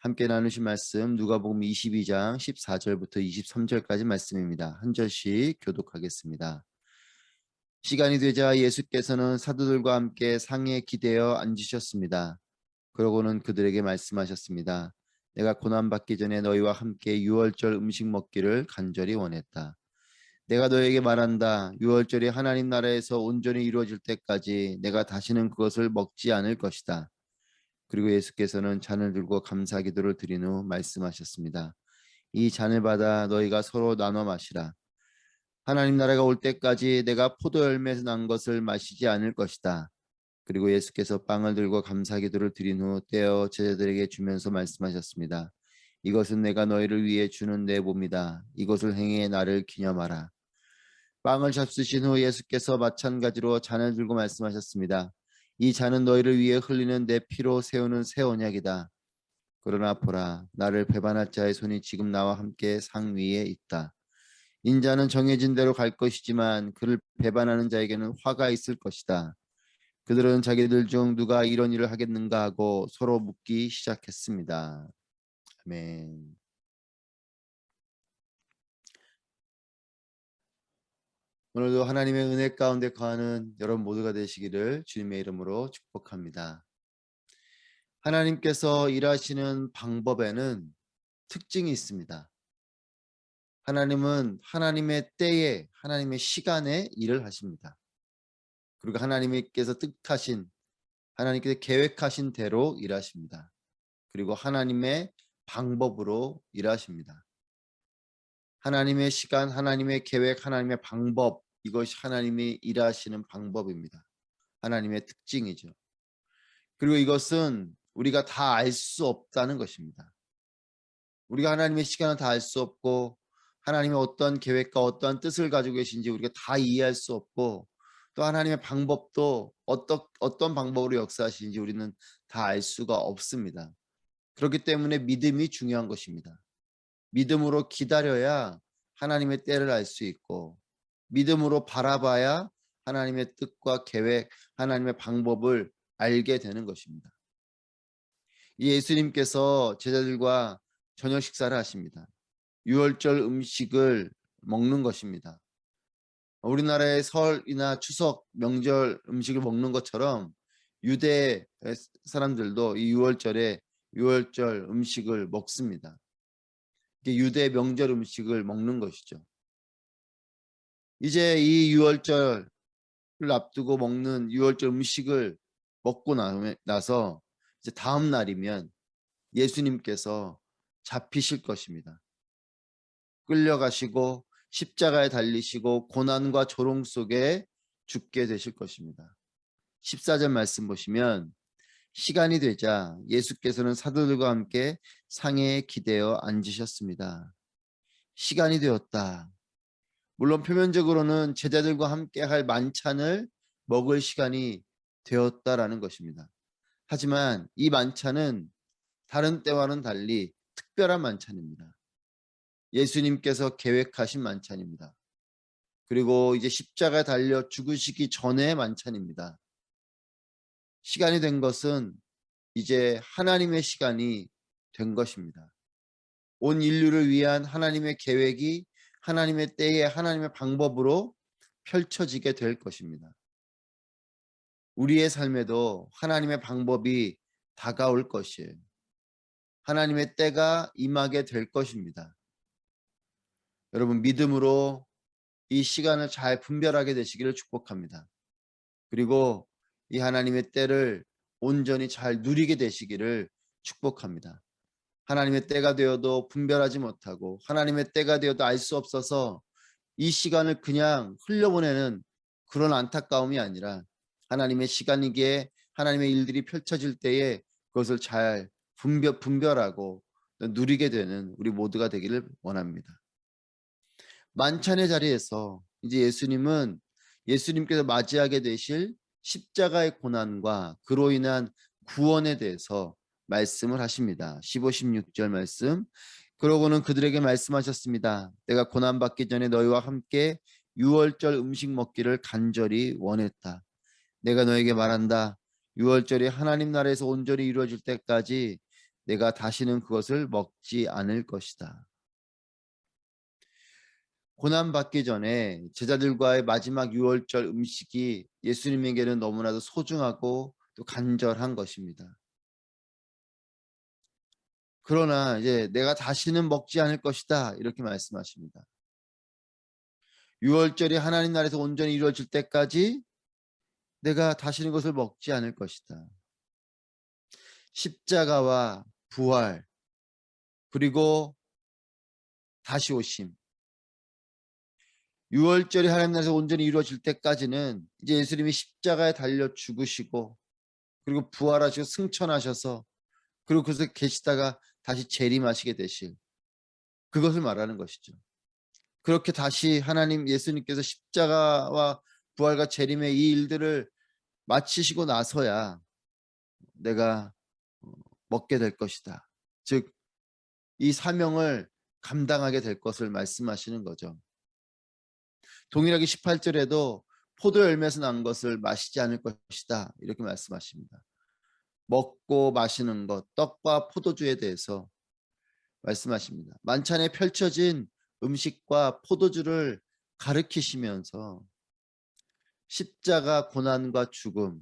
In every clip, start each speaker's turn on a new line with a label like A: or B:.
A: 함께 나누신 말씀 누가복음 22장 14절부터 23절까지 말씀입니다. 한 절씩 교독하겠습니다. 시간이 되자 예수께서는 사도들과 함께 상에 기대어 앉으셨습니다. 그러고는 그들에게 말씀하셨습니다. 내가 고난받기 전에 너희와 함께 유월절 음식 먹기를 간절히 원했다. 내가 너에게 말한다. 유월절이 하나님 나라에서 온전히 이루어질 때까지 내가 다시는 그것을 먹지 않을 것이다. 그리고 예수께서는 잔을 들고 감사 기도를 드린 후 말씀하셨습니다. 이 잔을 받아 너희가 서로 나눠 마시라. 하나님 나라가 올 때까지 내가 포도 열매에서 난 것을 마시지 않을 것이다. 그리고 예수께서 빵을 들고 감사 기도를 드린 후 떼어 제자들에게 주면서 말씀하셨습니다. 이것은 내가 너희를 위해 주는 내 몸이다. 이것을 행해 나를 기념하라. 빵을 잡수신 후 예수께서 마찬가지로 잔을 들고 말씀하셨습니다. 이 잔은 너희를 위해 흘리는 내 피로 세우는 새 언약이다. 그러나 보라, 나를 배반할 자의 손이 지금 나와 함께 상 위에 있다. 인자는 정해진 대로 갈 것이지만 그를 배반하는 자에게는 화가 있을 것이다. 그들은 자기들 중 누가 이런 일을 하겠는가 하고 서로 묻기 시작했습니다. 아멘. 오늘도 하나님의 은혜 가운데 거하는 여러분 모두가 되시기를 주님의 이름으로 축복합니다. 하나님께서 일하시는 방법에는 특징이 있습니다. 하나님은 하나님의 때에 하나님의 시간에 일을 하십니다. 그리고 하나님께서 뜻하신 하나님께서 계획하신 대로 일하십니다. 그리고 하나님의 방법으로 일하십니다. 하나님의 시간, 하나님의 계획, 하나님의 방법, 이것이 하나님이 일하시는 방법입니다. 하나님의 특징이죠. 그리고 이것은 우리가 다 알 수 없다는 것입니다. 우리가 하나님의 시간을 다 알 수 없고 하나님의 어떤 계획과 어떤 뜻을 가지고 계신지 우리가 다 이해할 수 없고 또 하나님의 방법도 어떤 방법으로 역사하시는지 우리는 다 알 수가 없습니다. 그렇기 때문에 믿음이 중요한 것입니다. 믿음으로 기다려야 하나님의 때를 알 수 있고 믿음으로 바라봐야 하나님의 뜻과 계획, 하나님의 방법을 알게 되는 것입니다. 예수님께서 제자들과 저녁 식사를 하십니다. 유월절 음식을 먹는 것입니다. 우리나라의 설이나 추석, 명절 음식을 먹는 것처럼 유대 사람들도 이 유월절에 유월절 음식을 먹습니다. 유대 명절 음식을 먹는 것이죠. 이제 이 유월절을 앞두고 먹는 유월절 음식을 먹고 나서 이제 다음 날이면 예수님께서 잡히실 것입니다. 끌려가시고 십자가에 달리시고 고난과 조롱 속에 죽게 되실 것입니다. 14절 말씀 보시면 시간이 되자 예수께서는 사도들과 함께 상에 기대어 앉으셨습니다. 시간이 되었다. 물론 표면적으로는 제자들과 함께 할 만찬을 먹을 시간이 되었다라는 것입니다. 하지만 이 만찬은 다른 때와는 달리 특별한 만찬입니다. 예수님께서 계획하신 만찬입니다. 그리고 이제 십자가에 달려 죽으시기 전의 만찬입니다. 시간이 된 것은 이제 하나님의 시간이 된 것입니다. 온 인류를 위한 하나님의 계획이 하나님의 때에 하나님의 방법으로 펼쳐지게 될 것입니다. 우리의 삶에도 하나님의 방법이 다가올 것이에요. 하나님의 때가 임하게 될 것입니다. 여러분 믿음으로 이 시간을 잘 분별하게 되시기를 축복합니다. 그리고 이 하나님의 때를 온전히 잘 누리게 되시기를 축복합니다. 하나님의 때가 되어도 분별하지 못하고 하나님의 때가 되어도 알 수 없어서 이 시간을 그냥 흘려보내는 그런 안타까움이 아니라 하나님의 시간이기에 하나님의 일들이 펼쳐질 때에 그것을 잘 분별하고 누리게 되는 우리 모두가 되기를 원합니다. 만찬의 자리에서 이제 예수님께서 맞이하게 되실 십자가의 고난과 그로 인한 구원에 대해서 말씀을 하십니다. 15, 16절 말씀. 그러고는 그들에게 말씀하셨습니다. 내가 고난받기 전에 너희와 함께 유월절 음식 먹기를 간절히 원했다. 내가 너에게 말한다. 유월절이 하나님 나라에서 온전히 이루어질 때까지 내가 다시는 그것을 먹지 않을 것이다. 고난받기 전에 제자들과의 마지막 유월절 음식이 예수님에게는 너무나도 소중하고 또 간절한 것입니다. 그러나 이제 내가 다시는 먹지 않을 것이다 이렇게 말씀하십니다. 유월절이 하나님 나라에서 온전히 이루어질 때까지 내가 다시는 것을 먹지 않을 것이다. 십자가와 부활 그리고 다시 오심. 유월절이 하나님 나라에서 온전히 이루어질 때까지는 이제 예수님이 십자가에 달려 죽으시고 그리고 부활하시고 승천하셔서 그리고 그곳에 계시다가 다시 재림하시게 되실 그것을 말하는 것이죠. 그렇게 다시 하나님 예수님께서 십자가와 부활과 재림의 이 일들을 마치시고 나서야 내가 먹게 될 것이다. 즉 이 사명을 감당하게 될 것을 말씀하시는 거죠. 동일하게 18절에도 포도 열매에서 난 것을 마시지 않을 것이다. 이렇게 말씀하십니다. 먹고 마시는 것, 떡과 포도주에 대해서 말씀하십니다. 만찬에 펼쳐진 음식과 포도주를 가리키시면서 십자가 고난과 죽음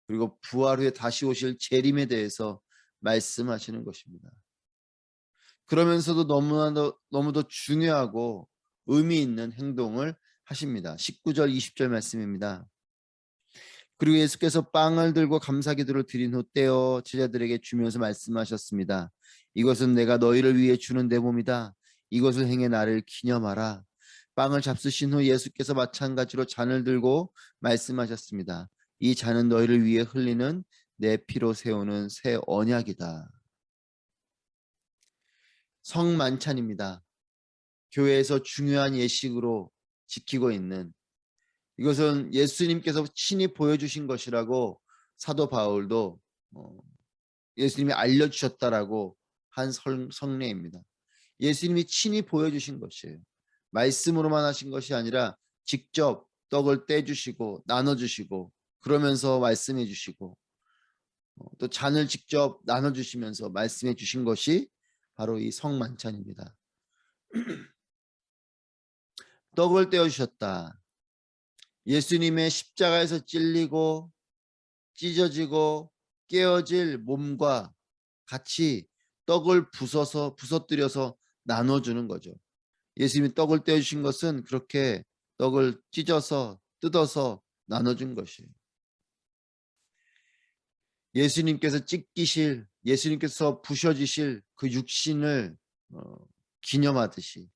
A: 그리고 부활 후에 다시 오실 재림에 대해서 말씀하시는 것입니다. 그러면서도 너무도 중요하고 의미 있는 행동을 하십니다. 19절 20절 말씀입니다. 그리고 예수께서 빵을 들고 감사기도를 드린 후 떼어 제자들에게 주면서 말씀하셨습니다. 이것은 내가 너희를 위해 주는 내 몸이다. 이것을 행해 나를 기념하라. 빵을 잡수신 후 예수께서 마찬가지로 잔을 들고 말씀하셨습니다. 이 잔은 너희를 위해 흘리는 내 피로 세우는 새 언약이다. 성만찬입니다. 교회에서 중요한 예식으로 지키고 있는 이것은 예수님께서 친히 보여주신 것이라고 사도 바울도 예수님이 알려주셨다라고 한 성례입니다. 예수님이 친히 보여주신 것이에요. 말씀으로만 하신 것이 아니라 직접 떡을 떼주시고 나눠주시고 그러면서 말씀해 주시고 또 잔을 직접 나눠주시면서 말씀해 주신 것이 바로 이 성만찬입니다. 떡을 떼어주셨다. 예수님의 십자가에서 찔리고 찢어지고 깨어질 몸과 같이 떡을 부서뜨려서 나눠주는 거죠. 예수님이 떡을 떼어주신 것은 그렇게 떡을 찢어서 뜯어서 나눠준 것이에요. 예수님께서 부셔지실 그 육신을 기념하듯이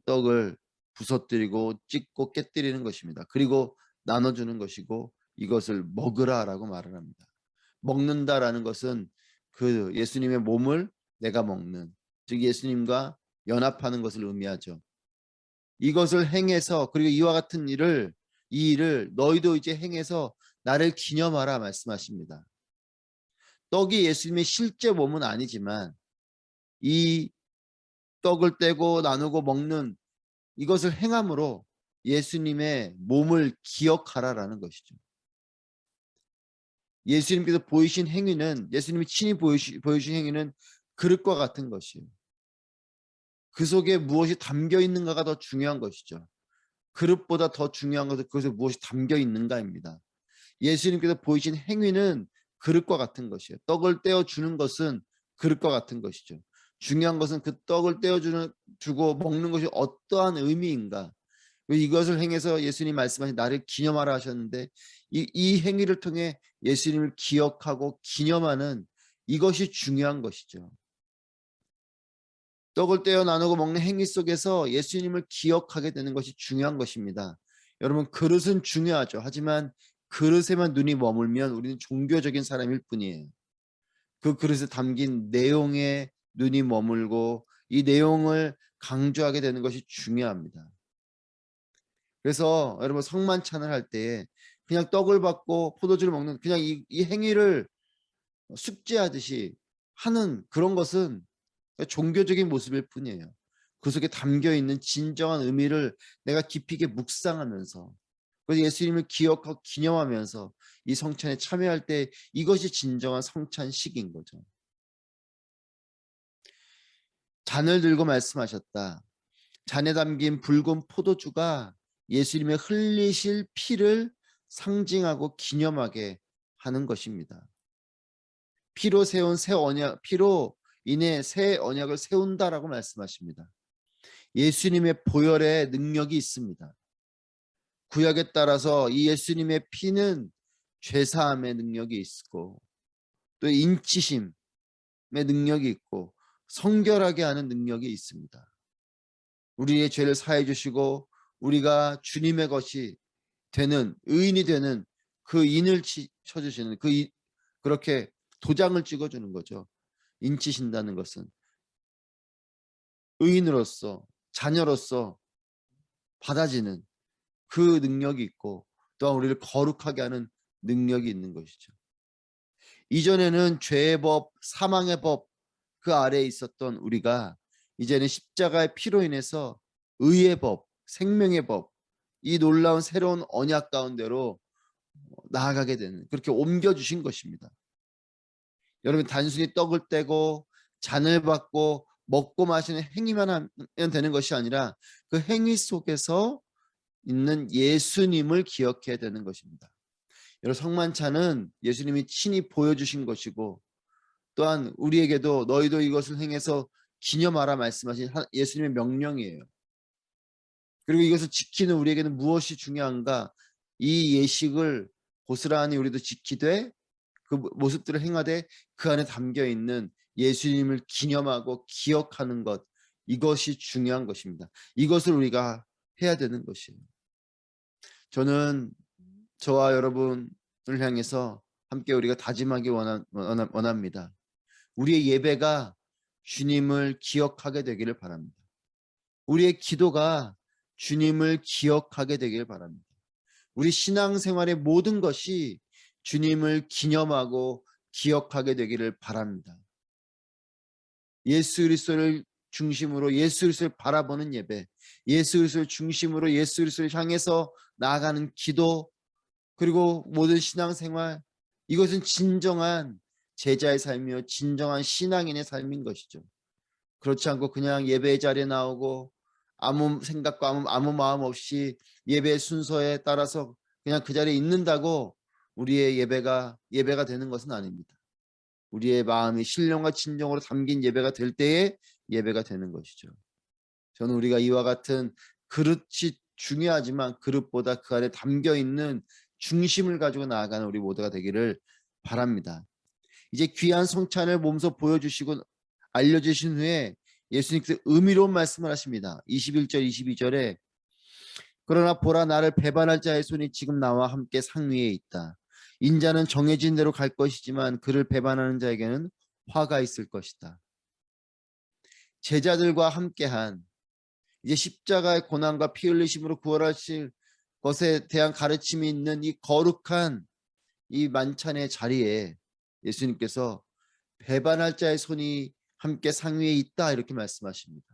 A: 떡을 부서뜨리고 찢고 깨뜨리는 것입니다. 그리고 나눠주는 것이고 이것을 먹으라라고 말을 합니다. 먹는다라는 것은 그 예수님의 몸을 내가 먹는, 즉 예수님과 연합하는 것을 의미하죠. 이것을 행해서 그리고 이와 같은 이 일을 너희도 이제 행해서 나를 기념하라 말씀하십니다. 떡이 예수님의 실제 몸은 아니지만 이 떡을 떼고 나누고 먹는 이것을 행함으로 예수님의 몸을 기억하라라는 것이죠. 예수님께서 보이신 행위는 예수님이 친히 보여주신 행위는 그릇과 같은 것이에요. 그 속에 무엇이 담겨 있는가가 더 중요한 것이죠. 그릇보다 더 중요한 것은 그것에 무엇이 담겨 있는가입니다. 예수님께서 보이신 행위는 그릇과 같은 것이에요. 떡을 떼어주는 것은 그릇과 같은 것이죠. 중요한 것은 그 떡을 떼어주고 먹는 것이 어떠한 의미인가. 이것을 행해서 예수님 말씀하신 나를 기념하라 하셨는데 이 행위를 통해 예수님을 기억하고 기념하는 이것이 중요한 것이죠. 떡을 떼어 나누고 먹는 행위 속에서 예수님을 기억하게 되는 것이 중요한 것입니다. 여러분 그릇은 중요하죠. 하지만 그릇에만 눈이 머물면 우리는 종교적인 사람일 뿐이에요. 그 그릇에 담긴 내용에 눈이 머물고 이 내용을 강조하게 되는 것이 중요합니다. 그래서 여러분 성만찬을 할 때 그냥 떡을 받고 포도주를 먹는 그냥 이 행위를 숙제하듯이 하는 그런 것은 종교적인 모습일 뿐이에요. 그 속에 담겨 있는 진정한 의미를 내가 깊이 있게 묵상하면서 그래서 예수님을 기억하고 기념하면서 이 성찬에 참여할 때 이것이 진정한 성찬식인 거죠. 잔을 들고 말씀하셨다. 잔에 담긴 붉은 포도주가 예수님의 흘리실 피를 상징하고 기념하게 하는 것입니다. 피로 세운 새 언약, 피로 인해 새 언약을 세운다라고 말씀하십니다. 예수님의 보혈의 능력이 있습니다. 구약에 따라서 이 예수님의 피는 죄사함의 능력이 있고 또 인치심의 능력이 있고 성결하게 하는 능력이 있습니다. 우리의 죄를 사해 주시고 우리가 주님의 것이 되는 의인이 되는 그 인을 쳐주시는 그렇게 도장을 찍어주는 거죠. 인치신다는 것은 의인으로서 자녀로서 받아지는 그 능력이 있고 또한 우리를 거룩하게 하는 능력이 있는 것이죠. 이전에는 죄의 법, 사망의 법 그 아래에 있었던 우리가 이제는 십자가의 피로 인해서 의의 법, 생명의 법, 이 놀라운 새로운 언약 가운데로 나아가게 되는 그렇게 옮겨주신 것입니다. 여러분 단순히 떡을 떼고 잔을 받고 먹고 마시는 행위만 하면 되는 것이 아니라 그 행위 속에서 있는 예수님을 기억해야 되는 것입니다. 여러분 성만찬은 예수님이 친히 보여주신 것이고 또한 우리에게도 너희도 이것을 행해서 기념하라 말씀하신 예수님의 명령이에요. 그리고 이것을 지키는 우리에게는 무엇이 중요한가? 이 예식을 고스란히 우리도 지키되 그 모습들을 행하되 그 안에 담겨 있는 예수님을 기념하고 기억하는 것, 이것이 중요한 것입니다. 이것을 우리가 해야 되는 것이에요. 저는 저와 여러분을 향해서 함께 우리가 다짐하기 원합니다. 우리의 예배가 주님을 기억하게 되기를 바랍니다. 우리의 기도가 주님을 기억하게 되기를 바랍니다. 우리 신앙생활의 모든 것이 주님을 기념하고 기억하게 되기를 바랍니다. 예수 그리스도를 중심으로 예수 그리스도를 바라보는 예배, 예수 그리스도를 중심으로 예수 그리스도를 향해서 나아가는 기도, 그리고 모든 신앙생활, 이것은 진정한 제자의 삶이요 진정한 신앙인의 삶인 것이죠. 그렇지 않고 그냥 예배의 자리에 나오고 아무 생각과 아무 마음 없이 예배 순서에 따라서 그냥 그 자리에 있는다고 우리의 예배가 되는 것은 아닙니다. 우리의 마음이 신령과 진정으로 담긴 예배가 될 때에 예배가 되는 것이죠. 저는 우리가 이와 같은 그릇이 중요하지만 그릇보다 그 안에 담겨 있는 중심을 가지고 나아가는 우리 모두가 되기를 바랍니다. 이제 귀한 성찬을 몸소 보여주시고 알려주신 후에 예수님께서 의미로운 말씀을 하십니다. 21절 22절에 그러나 보라 나를 배반할 자의 손이 지금 나와 함께 상 위에 있다. 인자는 정해진 대로 갈 것이지만 그를 배반하는 자에게는 화가 있을 것이다. 제자들과 함께한 이제 십자가의 고난과 피 흘리심으로 구원하실 것에 대한 가르침이 있는 이 거룩한 이 만찬의 자리에 예수님께서 배반할 자의 손이 함께 상위에 있다 이렇게 말씀하십니다.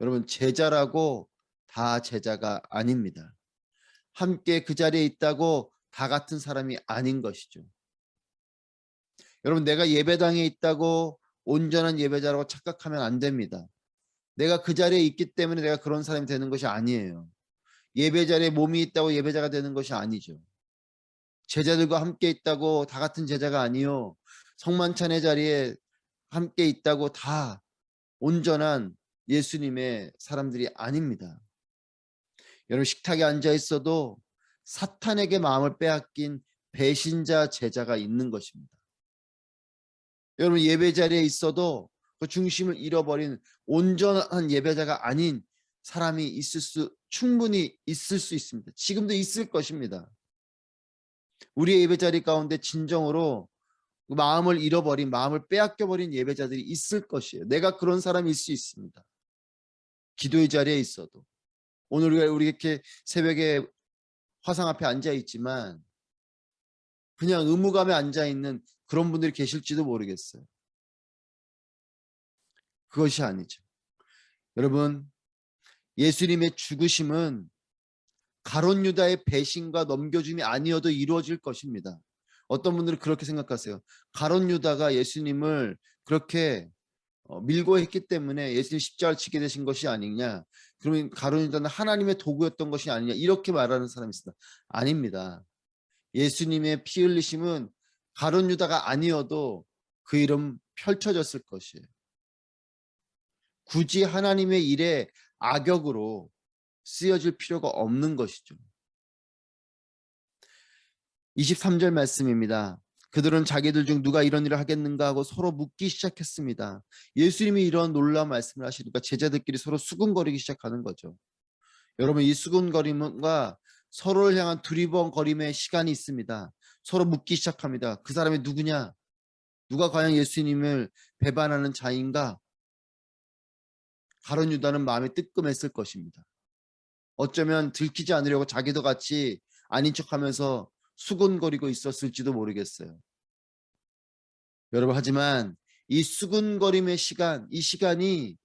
A: 여러분 제자라고 다 제자가 아닙니다. 함께 그 자리에 있다고 다 같은 사람이 아닌 것이죠. 여러분 내가 예배당에 있다고 온전한 예배자라고 착각하면 안 됩니다. 내가 그 자리에 있기 때문에 내가 그런 사람이 되는 것이 아니에요. 예배 자리에 몸이 있다고 예배자가 되는 것이 아니죠. 제자들과 함께 있다고 다 같은 제자가 아니요. 성만찬의 자리에 함께 있다고 다 온전한 예수님의 사람들이 아닙니다. 여러분 식탁에 앉아 있어도 사탄에게 마음을 빼앗긴 배신자 제자가 있는 것입니다. 여러분 예배 자리에 있어도 그 중심을 잃어버린 온전한 예배자가 아닌 사람이 충분히 있을 수 있습니다. 지금도 있을 것입니다. 우리의 예배 자리 가운데 진정으로 마음을 잃어버린, 마음을 빼앗겨버린 예배자들이 있을 것이에요. 내가 그런 사람일 수 있습니다. 기도의 자리에 있어도. 오늘 우리 이렇게 새벽에 화상 앞에 앉아 있지만 그냥 의무감에 앉아 있는 그런 분들이 계실지도 모르겠어요. 그것이 아니죠. 여러분 예수님의 죽으심은 가룟 유다의 배신과 넘겨줌이 아니어도 이루어질 것입니다. 어떤 분들은 그렇게 생각하세요. 가룟 유다가 예수님을 그렇게 밀고 했기 때문에 예수님 십자가를 지게 되신 것이 아니냐. 그러면 가룟 유다는 하나님의 도구였던 것이 아니냐. 이렇게 말하는 사람이 있습니다. 아닙니다. 예수님의 피 흘리심은 가룟 유다가 아니어도 그 이름 펼쳐졌을 것이에요. 굳이 하나님의 일에 악역으로 쓰여질 필요가 없는 것이죠. 23절 말씀입니다. 그들은 자기들 중 누가 이런 일을 하겠는가 하고 서로 묻기 시작했습니다. 예수님이 이런 놀라운 말씀을 하시니까 제자들끼리 서로 수군거리기 시작하는 거죠. 여러분, 이 수군거림과 서로를 향한 두리번거림의 시간이 있습니다. 서로 묻기 시작합니다. 그 사람이 누구냐? 누가 과연 예수님을 배반하는 자인가? 가룟 유다는 마음이 뜨끔했을 것입니다. 어쩌면 들키지 않으려고 자기도 같이 아닌 척하면서 수군거리고 있었을지도 모르겠어요. 여러분, 하지만 이 수군거림의 시간, 이 시간이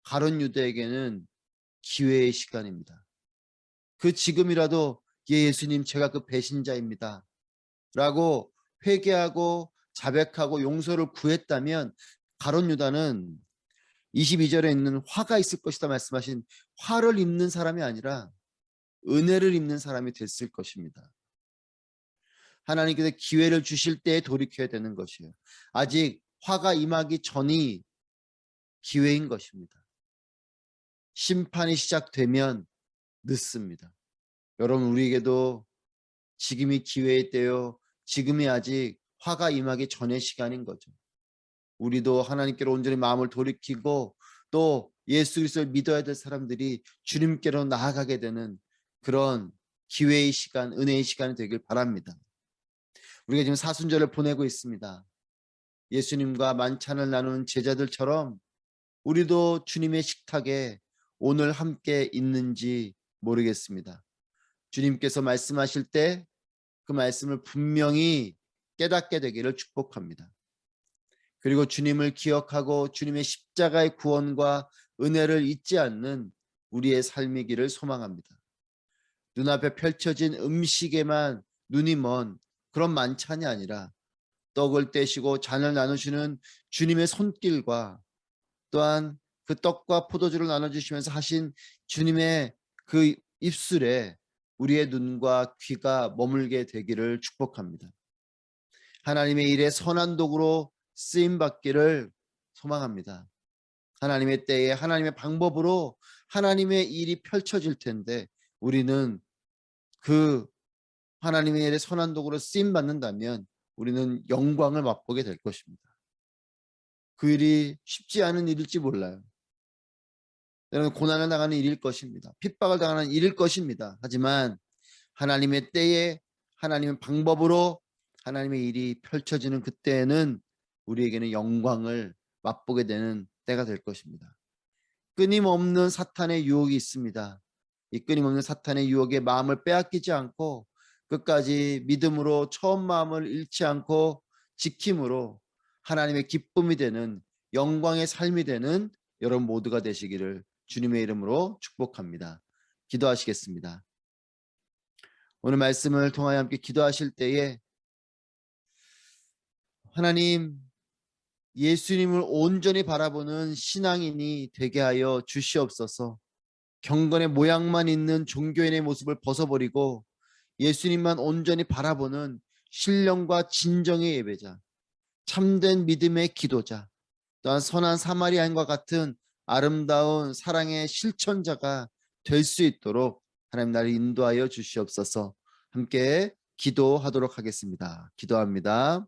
A: 가룟 유다에게는 기회의 시간입니다. 그 지금이라도 예수님, 제가 그 배신자입니다 라고 회개하고 자백하고 용서를 구했다면 가룟 유다는 22절에 있는 화가 있을 것이다 말씀하신 화를 입는 사람이 아니라 은혜를 입는 사람이 됐을 것입니다. 하나님께서 기회를 주실 때에 돌이켜야 되는 것이에요. 아직 화가 임하기 전이 기회인 것입니다. 심판이 시작되면 늦습니다. 여러분, 우리에게도 지금이 기회의 때요. 지금이 아직 화가 임하기 전의 시간인 거죠. 우리도 하나님께로 온전히 마음을 돌이키고 또 예수 그리스도를 믿어야 될 사람들이 주님께로 나아가게 되는 그런 기회의 시간, 은혜의 시간이 되길 바랍니다. 우리가 지금 사순절을 보내고 있습니다. 예수님과 만찬을 나누는 제자들처럼 우리도 주님의 식탁에 오늘 함께 있는지 모르겠습니다. 주님께서 말씀하실 때 그 말씀을 분명히 깨닫게 되기를 축복합니다. 그리고 주님을 기억하고 주님의 십자가의 구원과 은혜를 잊지 않는 우리의 삶이기를 소망합니다. 눈앞에 펼쳐진 음식에만 눈이 먼 그런 만찬이 아니라 떡을 떼시고 잔을 나누시는 주님의 손길과 또한 그 떡과 포도주를 나눠주시면서 하신 주님의 그 입술에 우리의 눈과 귀가 머물게 되기를 축복합니다. 하나님의 일에 선한 도구로 쓰임받기를 소망합니다. 하나님의 때에 하나님의 방법으로 하나님의 일이 펼쳐질 텐데 우리는 그 하나님의 일에 선한 도구로 쓰임받는다면 우리는 영광을 맛보게 될 것입니다. 그 일이 쉽지 않은 일일지 몰라요. 여러분, 고난을 당하는 일일 것입니다. 핍박을 당하는 일일 것입니다. 하지만 하나님의 때에 하나님의 방법으로 하나님의 일이 펼쳐지는 그때에는 우리에게는 영광을 맛보게 되는 때가 될 것입니다. 끊임없는 사탄의 유혹이 있습니다. 이 끊임없는 사탄의 유혹에 마음을 빼앗기지 않고 끝까지 믿음으로 처음 마음을 잃지 않고 지킴으로 하나님의 기쁨이 되는 영광의 삶이 되는 여러분 모두가 되시기를 주님의 이름으로 축복합니다. 기도하시겠습니다. 오늘 말씀을 통하여 함께 기도하실 때에 하나님, 예수님을 온전히 바라보는 신앙인이 되게 하여 주시옵소서. 경건의 모양만 있는 종교인의 모습을 벗어버리고 예수님만 온전히 바라보는 신령과 진정의 예배자, 참된 믿음의 기도자, 또한 선한 사마리아인과 같은 아름다운 사랑의 실천자가 될 수 있도록 하나님 나를 인도하여 주시옵소서. 함께 기도하도록 하겠습니다. 기도합니다.